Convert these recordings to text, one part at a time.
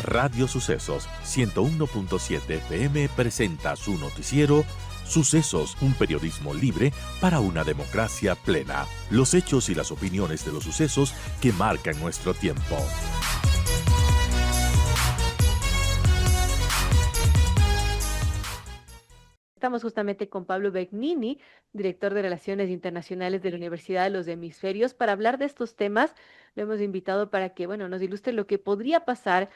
Radio Sucesos 101.7 FM presenta su noticiero Sucesos, un periodismo libre para una democracia plena. Los hechos y las opiniones de los sucesos que marcan nuestro tiempo. Estamos justamente con Pablo Begnini, director de Relaciones Internacionales de la Universidad de los Hemisferios, para hablar de estos temas. Lo hemos invitado para que, bueno, nos ilustre lo que podría pasar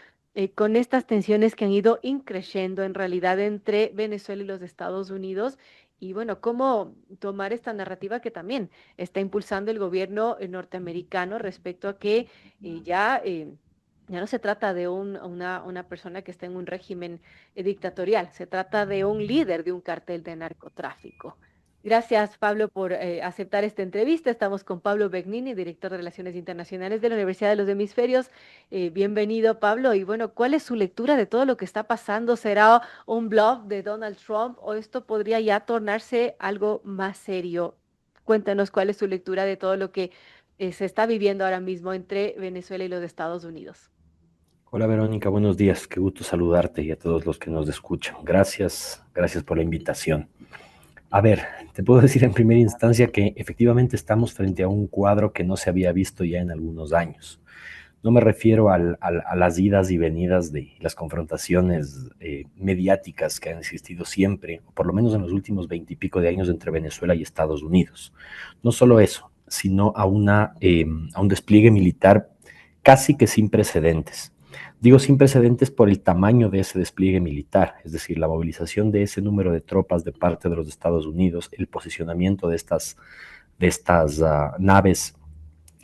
con estas tensiones que han ido increciendo en realidad entre Venezuela y los Estados Unidos. Y bueno, cómo tomar esta narrativa que también está impulsando el gobierno norteamericano respecto a que ya no se trata de una persona que está en un régimen dictatorial, se trata de un líder de un cartel de narcotráfico. Gracias, Pablo, por aceptar esta entrevista. Estamos con Pablo Begnini, director de Relaciones Internacionales de la Universidad de los Hemisferios. Bienvenido, Pablo. Y bueno, ¿cuál es su lectura de todo lo que está pasando? ¿Será un bluff de Donald Trump o esto podría ya tornarse algo más serio? Cuéntanos cuál es su lectura de todo lo que se está viviendo ahora mismo entre Venezuela y los Estados Unidos. Hola Verónica, buenos días, qué gusto saludarte y a todos los que nos escuchan. Gracias por la invitación. A ver, te puedo decir en primera instancia que efectivamente estamos frente a un cuadro que no se había visto ya en algunos años. No me refiero a las idas y venidas de las confrontaciones mediáticas que han existido siempre, o por lo menos en los últimos 20 y pico de años entre Venezuela y Estados Unidos. No solo eso, sino a un despliegue militar casi que sin precedentes. Digo sin precedentes por el tamaño de ese despliegue militar, es decir, la movilización de ese número de tropas de parte de los Estados Unidos, el posicionamiento de estas naves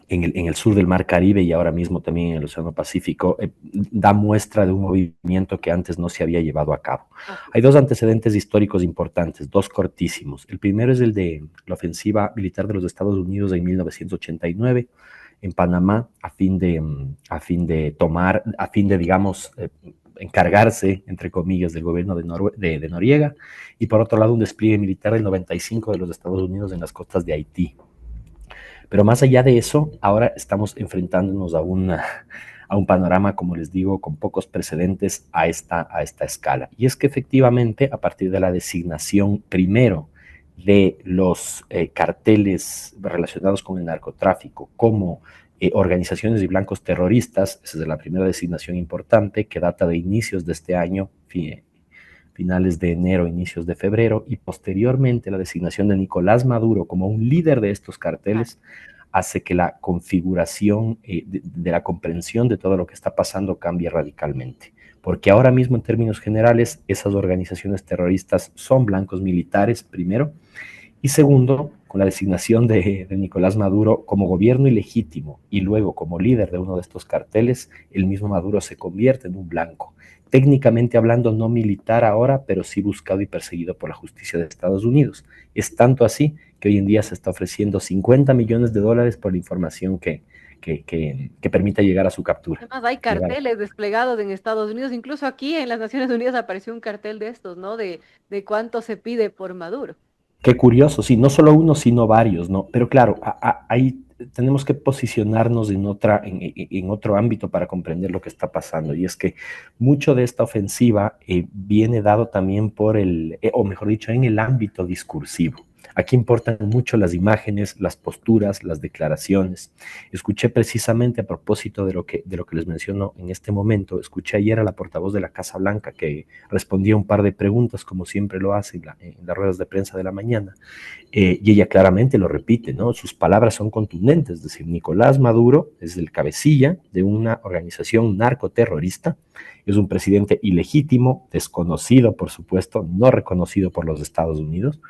en el sur del Mar Caribe y ahora mismo también en el Océano Pacífico, da muestra de un movimiento que antes no se había llevado a cabo. Hay dos antecedentes históricos importantes, dos cortísimos. El primero es el de la ofensiva militar de los Estados Unidos en 1989 en Panamá a fin de digamos, encargarse, entre comillas, del gobierno de Noriega, y por otro lado un despliegue militar del 95 de los Estados Unidos en las costas de Haití. Pero más allá de eso, ahora estamos enfrentándonos a un panorama, como les digo, con pocos precedentes a esta escala. Y es que efectivamente, a partir de la designación primero de los carteles relacionados con el narcotráfico como organizaciones y blancos terroristas, esa es la primera designación importante que data de inicios de este año, finales de enero, inicios de febrero, y posteriormente la designación de Nicolás Maduro como un líder de estos carteles, hace que la configuración de la comprensión de todo lo que está pasando cambie radicalmente. Porque ahora mismo, en términos generales, esas organizaciones terroristas son blancos militares, primero, y segundo, con la designación de Nicolás Maduro como gobierno ilegítimo y luego como líder de uno de estos carteles, el mismo Maduro se convierte en un blanco. Técnicamente hablando, no militar ahora, pero sí buscado y perseguido por la justicia de Estados Unidos. Es tanto así que hoy en día se está ofreciendo $50 millones por la información que permita llegar a su captura. Además, hay carteles desplegados en Estados Unidos, incluso aquí en las Naciones Unidas apareció un cartel de estos, ¿no? De cuánto se pide por Maduro. Qué curioso, sí, no solo uno, sino varios, ¿no? Pero claro, ahí tenemos que posicionarnos en otro ámbito para comprender lo que está pasando. Y es que mucho de esta ofensiva viene dado también o mejor dicho, en el ámbito discursivo. Aquí importan mucho las imágenes, las posturas, las declaraciones. Escuché precisamente a propósito de lo que les menciono en este momento, escuché ayer a la portavoz de la Casa Blanca que respondía un par de preguntas, como siempre lo hace en las ruedas de prensa de la mañana, y ella claramente lo repite, ¿no? Sus palabras son contundentes, es decir, Nicolás Maduro es el cabecilla de una organización narcoterrorista, es un presidente ilegítimo, desconocido, por supuesto, no reconocido por los Estados Unidos,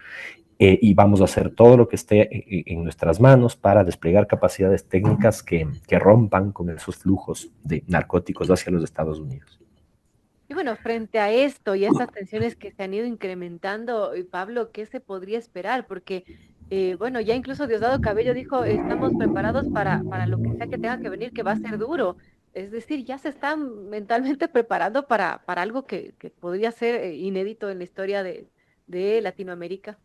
y vamos a hacer todo lo que esté en nuestras manos para desplegar capacidades técnicas que rompan con esos flujos de narcóticos hacia los Estados Unidos. Y bueno, frente a esto y a estas tensiones que se han ido incrementando, Pablo, ¿qué se podría esperar? Porque, bueno, ya incluso Diosdado Cabello dijo, estamos preparados para lo que sea que tenga que venir, que va a ser duro. Es decir, ya se están mentalmente preparando para algo que podría ser inédito en la historia de Latinoamérica.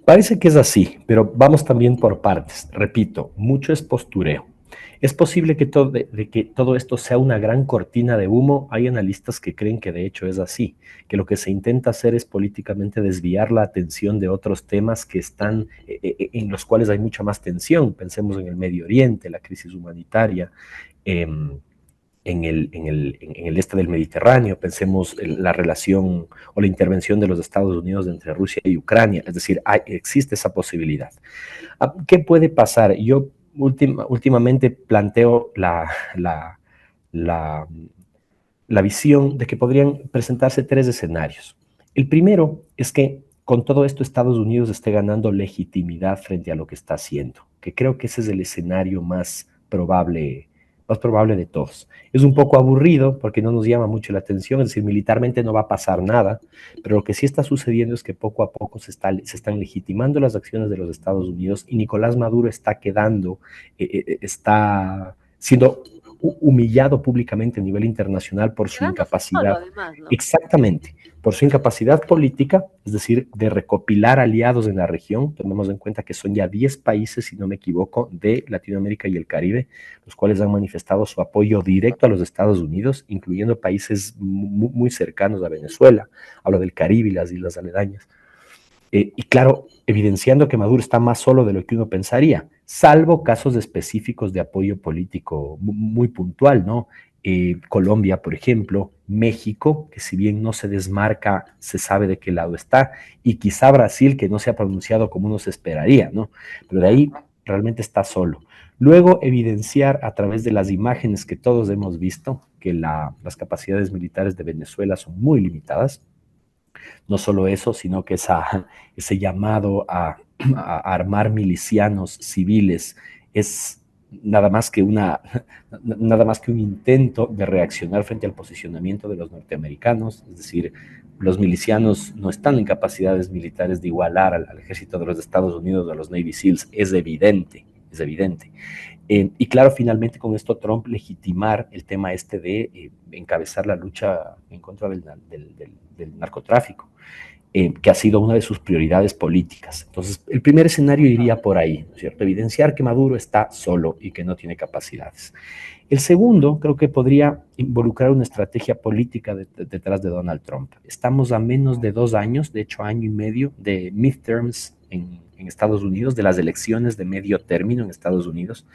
Parece que es así, pero vamos también por partes. Repito, mucho es postureo. Es posible que de que todo esto sea una gran cortina de humo. Hay analistas que creen que de hecho es así, que lo que se intenta hacer es políticamente desviar la atención de otros temas que están, en los cuales hay mucha más tensión. Pensemos en el Medio Oriente, la crisis humanitaria, eh, en el este del Mediterráneo, pensemos en la relación o la intervención de los Estados Unidos entre Rusia y Ucrania, es decir, existe esa posibilidad. ¿Qué puede pasar? Yo últimamente planteo la, la visión de que podrían presentarse tres escenarios. El primero es que con todo esto Estados Unidos esté ganando legitimidad frente a lo que está haciendo, que creo que ese es el escenario más probable de todos. Es un poco aburrido porque no nos llama mucho la atención, es decir, militarmente no va a pasar nada, pero lo que sí está sucediendo es que poco a poco se están legitimando las acciones de los Estados Unidos y Nicolás Maduro está está siendo humillado públicamente a nivel internacional por su incapacidad. Solo, además, ¿no? Exactamente, por su incapacidad política, es decir, de recopilar aliados en la región. Tomemos en cuenta que son ya 10 países, si no me equivoco, de Latinoamérica y el Caribe, los cuales han manifestado su apoyo directo a los Estados Unidos, incluyendo países muy cercanos a Venezuela. Hablo del Caribe y las islas aledañas. Y claro, evidenciando que Maduro está más solo de lo que uno pensaría, salvo casos específicos de apoyo político muy puntual, ¿no? Colombia, por ejemplo, México, que si bien no se desmarca, se sabe de qué lado está, y quizá Brasil, que no se ha pronunciado como uno se esperaría, ¿no? Pero de ahí realmente está solo. Luego, evidenciar a través de las imágenes que todos hemos visto que las capacidades militares de Venezuela son muy limitadas. No solo eso, sino que ese llamado a armar milicianos civiles es nada más que un intento de reaccionar frente al posicionamiento de los norteamericanos. Es decir, los milicianos no están en capacidades militares de igualar al ejército de los Estados Unidos o a los Navy SEALs, es evidente, es evidente. Y claro, finalmente con esto Trump legitimar el tema de encabezar la lucha en contra del narcotráfico, que ha sido una de sus prioridades políticas. Entonces, el primer escenario iría por ahí, ¿no es cierto? Evidenciar que Maduro está solo y que no tiene capacidades. El segundo, creo que podría involucrar una estrategia política detrás de Donald Trump. Estamos a menos de 2 años, de hecho año y medio, de midterms en Estados Unidos, de las elecciones de medio término en Estados Unidos,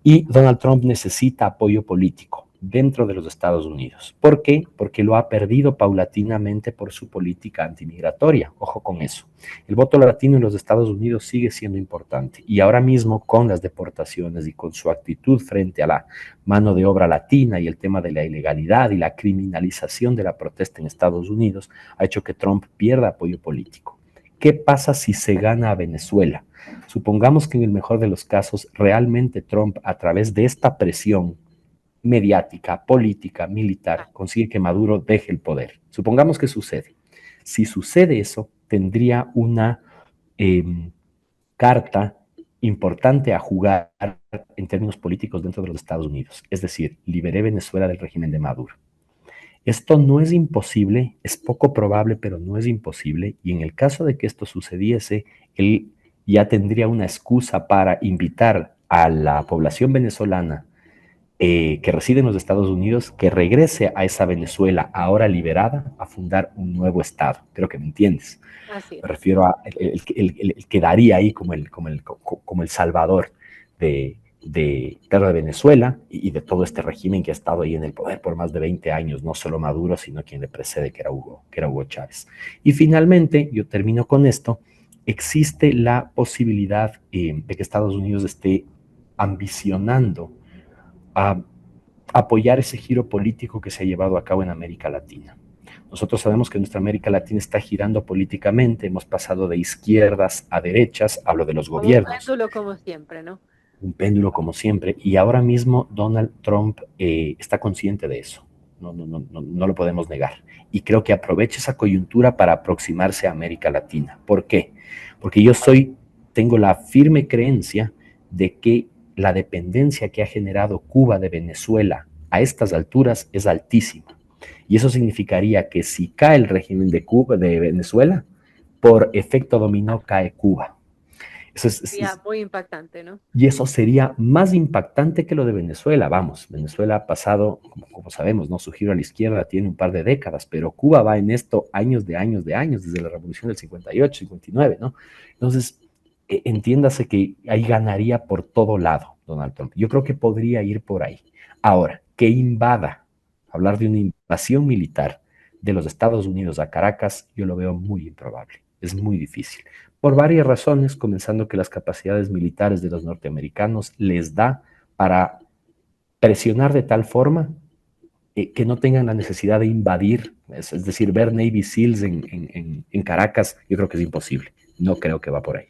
y Donald Trump necesita apoyo político dentro de los Estados Unidos. ¿Por qué? Porque lo ha perdido paulatinamente por su política antimigratoria. Ojo con eso. El voto latino en los Estados Unidos sigue siendo importante y ahora mismo con las deportaciones y con su actitud frente a la mano de obra latina y el tema de la ilegalidad y la criminalización de la protesta en Estados Unidos ha hecho que Trump pierda apoyo político. ¿Qué pasa si se gana a Venezuela? Supongamos que en el mejor de los casos realmente Trump, a través de esta presión mediática, política, militar, consigue que Maduro deje el poder. Supongamos que sucede. Si sucede eso, tendría una carta importante a jugar en términos políticos dentro de los Estados Unidos. Es decir, liberé Venezuela del régimen de Maduro. Esto no es imposible, es poco probable, pero no es imposible. Y en el caso de que esto sucediese, él ya tendría una excusa para invitar a la población venezolana que reside en los Estados Unidos, que regrese a esa Venezuela ahora liberada a fundar un nuevo Estado. Creo que me entiendes. Así es. Me refiero a el quedaría ahí como el salvador de Venezuela y de todo este régimen que ha estado ahí en el poder por más de 20 años, no solo Maduro, sino quien le precede, que era Hugo Chávez. Y finalmente, yo termino con esto, existe la posibilidad de que Estados Unidos esté ambicionando a apoyar ese giro político que se ha llevado a cabo en América Latina. Nosotros sabemos que nuestra América Latina está girando políticamente, hemos pasado de izquierdas a derechas, hablo de los gobiernos. Un péndulo como siempre, ¿no? Un péndulo como siempre, y ahora mismo Donald Trump está consciente de eso, no lo podemos negar, y creo que aprovecha esa coyuntura para aproximarse a América Latina. ¿Por qué? Porque tengo la firme creencia de que la dependencia que ha generado Cuba de Venezuela a estas alturas es altísima. Y eso significaría que si cae el régimen de Venezuela, por efecto dominó cae Cuba. Eso Sería muy impactante, ¿no? y eso sería más impactante que lo de Venezuela. Vamos, Venezuela ha pasado, como sabemos, ¿no? Su giro a la izquierda tiene un par de décadas, pero Cuba va en esto años de años de años, desde la revolución del 58, 59, ¿no? Entonces, entiéndase que ahí ganaría por todo lado Donald Trump. Yo creo que podría ir por ahí. Ahora, que invada, hablar de una invasión militar de los Estados Unidos a Caracas, yo lo veo muy improbable. Es muy difícil por varias razones, comenzando que las capacidades militares de los norteamericanos les da para presionar de tal forma que no tengan la necesidad de invadir, es decir, ver Navy SEALs en Caracas, yo creo que es imposible. No creo que va por ahí.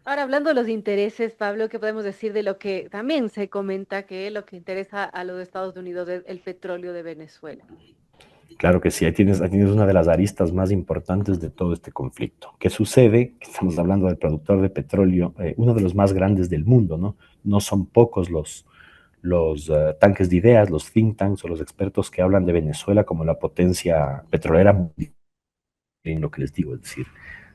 Ahora, hablando de los intereses, Pablo, ¿qué podemos decir de lo que también se comenta que lo que interesa a los Estados Unidos es el petróleo de Venezuela? Claro que sí, ahí tienes una de las aristas más importantes de todo este conflicto. ¿Qué sucede? Estamos hablando del productor de petróleo, uno de los más grandes del mundo, ¿no? No son pocos los tanques de ideas, los think tanks o los expertos que hablan de Venezuela como la potencia petrolera mundial, en lo que les digo, es decir,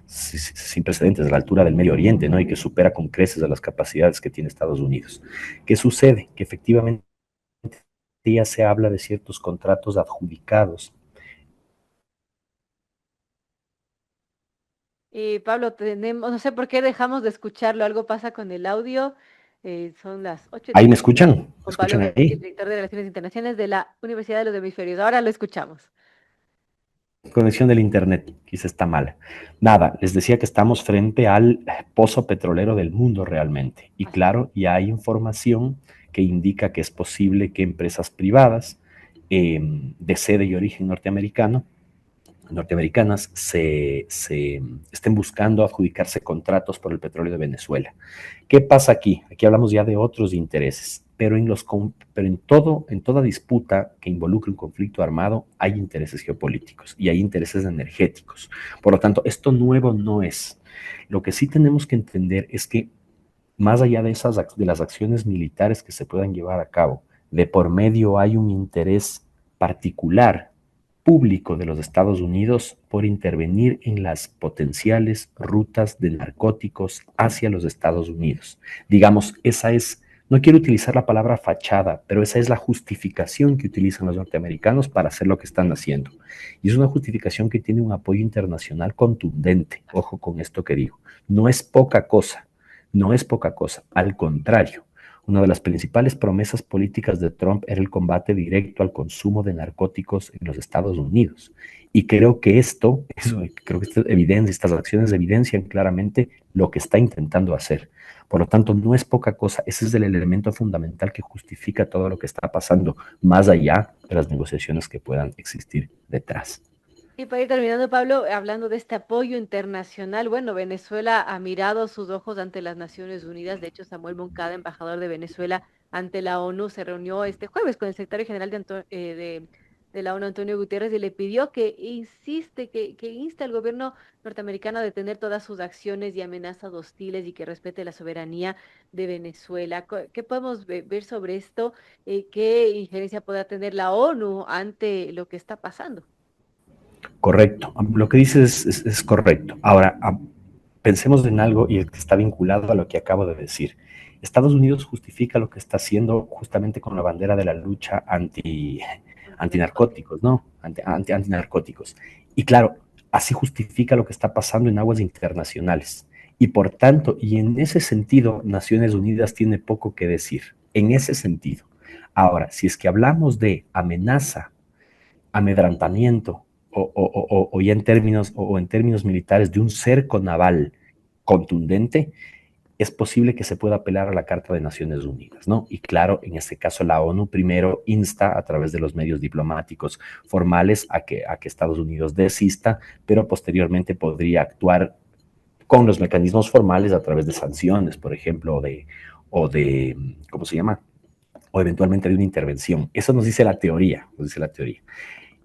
sin precedentes, a la altura del Medio Oriente, ¿no? Y que supera con creces a las capacidades que tiene Estados Unidos. ¿Qué sucede? Que efectivamente ya se habla de ciertos contratos adjudicados. Pablo, tenemos, no sé por qué dejamos de escucharlo, algo pasa con el audio. Son las ¿Ahí me 8:30 escuchan? ¿Me con Pablo escuchan Beckman, ahí? director de Relaciones Internacionales de la Universidad de los Hemisferios. Ahora lo escuchamos. Conexión del internet, quizá está mala. Nada, les decía que estamos frente al pozo petrolero del mundo realmente. Y Así. claro, ya hay información que indica que es posible que empresas privadas de sede y origen norteamericanas se estén buscando adjudicarse contratos por el petróleo de Venezuela. ¿Qué pasa aquí? Aquí hablamos ya de otros intereses, pero en toda disputa que involucre un conflicto armado hay intereses geopolíticos y hay intereses energéticos. Por lo tanto, esto nuevo no es. Lo que sí tenemos que entender es que más allá de las acciones militares que se puedan llevar a cabo, de por medio hay un interés particular público de los Estados Unidos por intervenir en las potenciales rutas de narcóticos hacia los Estados Unidos. Digamos, esa es, no quiero utilizar la palabra fachada, pero esa es la justificación que utilizan los norteamericanos para hacer lo que están haciendo. Y es una justificación que tiene un apoyo internacional contundente. Ojo con esto que digo. No es poca cosa, no es poca cosa, al contrario. Una de las principales promesas políticas de Trump era el combate directo al consumo de narcóticos en los Estados Unidos. Y creo que estas acciones evidencian claramente lo que está intentando hacer. Por lo tanto, no es poca cosa. Ese es el elemento fundamental que justifica todo lo que está pasando, más allá de las negociaciones que puedan existir detrás. Y para ir terminando, Pablo, hablando de este apoyo internacional, bueno, Venezuela ha mirado sus ojos ante las Naciones Unidas. De hecho, Samuel Moncada, embajador de Venezuela ante la ONU, se reunió este jueves con el secretario general de la ONU, Antonio Guterres, y le pidió que inste al gobierno norteamericano a detener todas sus acciones y amenazas hostiles y que respete la soberanía de Venezuela. ¿Qué podemos ver sobre esto? ¿Qué injerencia podrá tener la ONU ante lo que está pasando? Correcto. Lo que dices es correcto. Ahora, pensemos en algo y que está vinculado a lo que acabo de decir. Estados Unidos justifica lo que está haciendo justamente con la bandera de la lucha antinarcóticos, ¿no? Antinarcóticos. Y claro, así justifica lo que está pasando en aguas internacionales. Y por tanto, y en ese sentido, Naciones Unidas tiene poco que decir. En ese sentido. Ahora, si es que hablamos de amenaza, amedrantamiento o ya en términos militares de un cerco naval contundente, es posible que se pueda apelar a la Carta de Naciones Unidas, ¿no? Y claro, en este caso la ONU primero insta a través de los medios diplomáticos formales a que Estados Unidos desista, pero posteriormente podría actuar con los mecanismos formales a través de sanciones, por ejemplo, ¿cómo se llama? O eventualmente de una intervención. Eso nos dice la teoría, nos dice la teoría.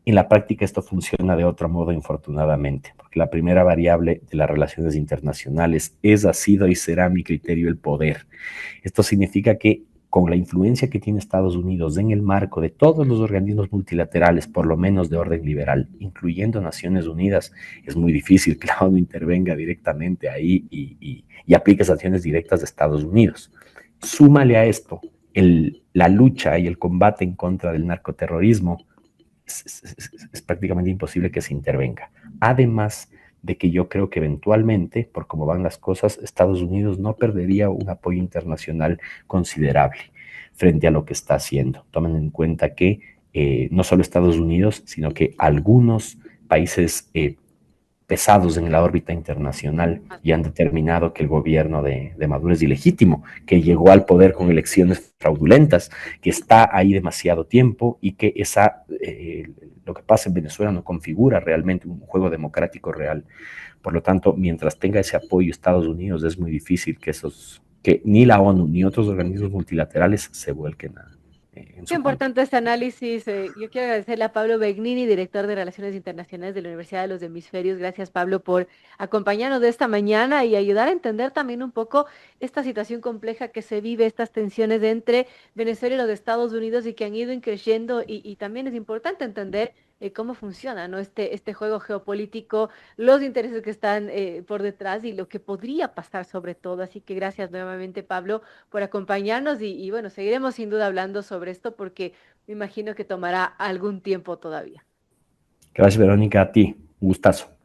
En la práctica esto funciona de otro modo, infortunadamente, porque la primera variable de las relaciones internacionales es, ha sido y será, a mi criterio, el poder. Esto significa que con la influencia que tiene Estados Unidos en el marco de todos los organismos multilaterales, por lo menos de orden liberal, incluyendo Naciones Unidas, es muy difícil que la ONU intervenga directamente ahí y aplique sanciones directas de Estados Unidos. Súmale a esto la lucha y el combate en contra del narcoterrorismo, es prácticamente imposible que se intervenga. Además de que yo creo que eventualmente, por cómo van las cosas, Estados Unidos no perdería un apoyo internacional considerable frente a lo que está haciendo. Tomen en cuenta que no solo Estados Unidos, sino que algunos países pesados en la órbita internacional y han determinado que el gobierno de Maduro es ilegítimo, que llegó al poder con elecciones fraudulentas, que está ahí demasiado tiempo y que lo que pasa en Venezuela no configura realmente un juego democrático real. Por lo tanto, mientras tenga ese apoyo Estados Unidos, es muy difícil que ni la ONU ni otros organismos multilaterales se vuelquen en Qué su contra. importante este análisis. Yo quiero agradecerle a Pablo Begnini, director de Relaciones Internacionales de la Universidad de los Hemisferios. Gracias, Pablo, por acompañarnos de esta mañana y ayudar a entender también un poco esta situación compleja que se vive, estas tensiones entre Venezuela y los Estados Unidos y que han ido creciendo. Y también es importante entender cómo funciona, ¿no? Este juego geopolítico, los intereses que están por detrás y lo que podría pasar sobre todo. Así que gracias nuevamente, Pablo, por acompañarnos y bueno, seguiremos sin duda hablando sobre esto porque me imagino que tomará algún tiempo todavía. Gracias, Verónica, a ti. Un gustazo.